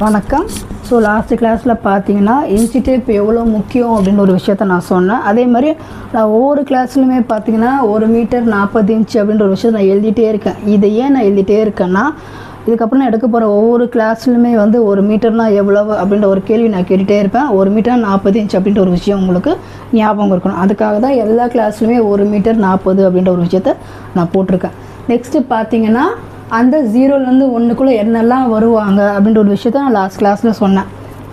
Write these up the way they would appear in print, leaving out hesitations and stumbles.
வணக்கம். So last கிளாஸில் பார்த்தீங்கன்னா இன்ச்சி டேப் எவ்வளோ முக்கியம் அப்படின்னு ஒரு விஷயத்த நான் சொன்னேன். அதே மாதிரி நான் ஒவ்வொரு கிளாஸ்லையுமே பார்த்தீங்கன்னா 1 மீட்டர் 40 இன்ச் அப்படின்ற ஒரு விஷயத்தை நான் எழுதிட்டே இருக்கேன். இதை ஏன் நான் எழுதிட்டே இருக்கேன்னா, இதுக்கப்புறம் நான் எடுக்க போகிற ஒவ்வொரு கிளாஸ்லையுமே வந்து 1 மீட்டர்னால் எவ்வளவு அப்படின்ற ஒரு கேள்வி நான் கேட்டுகிட்டே இருப்பேன். 1 மீட்டர் 40 இன்ச் அப்படின்ற ஒரு விஷயம் உங்களுக்கு ஞாபகம் இருக்கணும். அதுக்காக தான் எல்லா கிளாஸ்லையுமே 1 மீட்டர் 40 அப்படின்ற ஒரு விஷயத்த நான் போட்டிருக்கேன். நெக்ஸ்ட்டு பார்த்தீங்கன்னா அந்த 0லேருந்து 1க்குள்ளே என்னெல்லாம் வருவாங்க அப்படின்ற ஒரு விஷயத்த நான் லாஸ்ட் கிளாஸில் சொன்னேன்.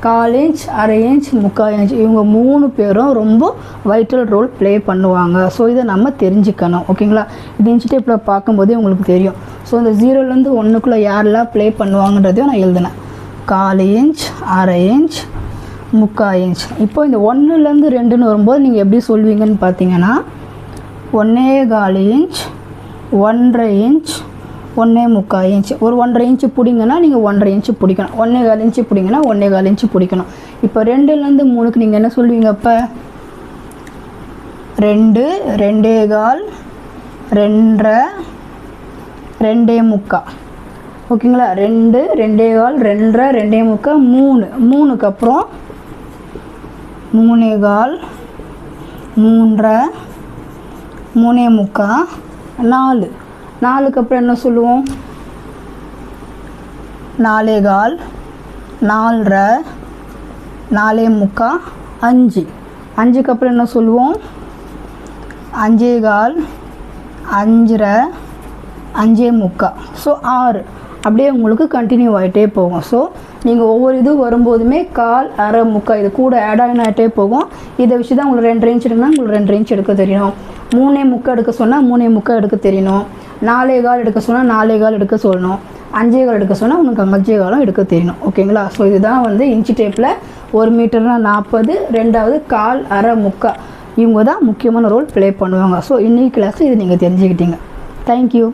1/4 இன்ச், 1/2 இன்ச், 3/4 இன்ச் இவங்க 3 பேரும் ரொம்ப வைட்டல் ரோல் ப்ளே பண்ணுவாங்க. ஸோ இதை நம்ம தெரிஞ்சுக்கணும். ஓகேங்களா? இது இன்ச் டேப்பில் பார்க்கும்போதே உங்களுக்கு தெரியும். ஸோ இந்த 0லேருந்து 1க்குள்ளே யாரெல்லாம் ப்ளே பண்ணுவாங்கன்றதையும் நான் எழுதினேன். 1/4 இன்ச், 1/2 இன்ச், 3/4 இன்ச். இப்போ இந்த 1லேருந்து 2ன்னு வரும்போது நீங்கள் எப்படி சொல்வீங்கன்னு பார்த்தீங்கன்னா 1/4 இன்ச், 1/2 இன்ச், 1/3 இன்ச். ஒரு 1/2 இன்ச்சு பிடிங்கன்னா நீங்கள் 1/2 இன்ச்சு பிடிக்கணும். 1/4 இன்ச்சு பிடிங்கன்னா 1/4 இன்ச்சு பிடிக்கணும். இப்போ 2லேருந்து 3க்கு நீங்கள் என்ன சொல்லுவீங்க? அப்போ 2, 2/4, 2/2, 2/3. ஓகேங்களா? 2, 2/4, 2/2, 2/3, 3. 3க்கு அப்புறம் 3/4, 3/2, 3/3, 4. 4க்கு அப்புறம் என்ன சொல்லுவோம்? 4/4, 4/2, 4/3, 5. 5க்கு அப்புறம் என்ன சொல்லுவோம்? 5/4, 5/2, 5/3. ஸோ 6. அப்படியே உங்களுக்கு கண்டினியூ ஆகிட்டே போகும். ஸோ நீங்கள் ஒவ்வொரு இது வரும்போதுமே 1/4, 1/2, 3 இது கூட ஆட் ஆகிட்டே போகும். இதை வச்சு தான் உங்களுக்கு 2 இன்ச் எடுக்கணும். உங்களுக்கு 2 இன்ச் எடுக்க தெரியணும். 3/3 எடுக்க சொன்னால் 3/3 எடுக்க தெரியணும். 4/4 எடுக்க சொன்னால் 4/4 எடுக்க சொல்லணும். 5/4 எடுக்க சொன்னால் உங்களுக்கு 5/4 எடுக்க தெரியணும். ஓகேங்களா? ஸோ இதுதான் வந்து இன்ச்சு டேப்பில் 1 மீட்டர்னால் 40, ரெண்டாவது 1/4, 1/2, 3 இவங்க தான் முக்கியமான ரோல் ப்ளே பண்ணுவாங்க. ஸோ இன்றைக்கி கிளாஸில் இது நீங்கள் தெரிஞ்சுக்கிட்டீங்க. தேங்க்யூ.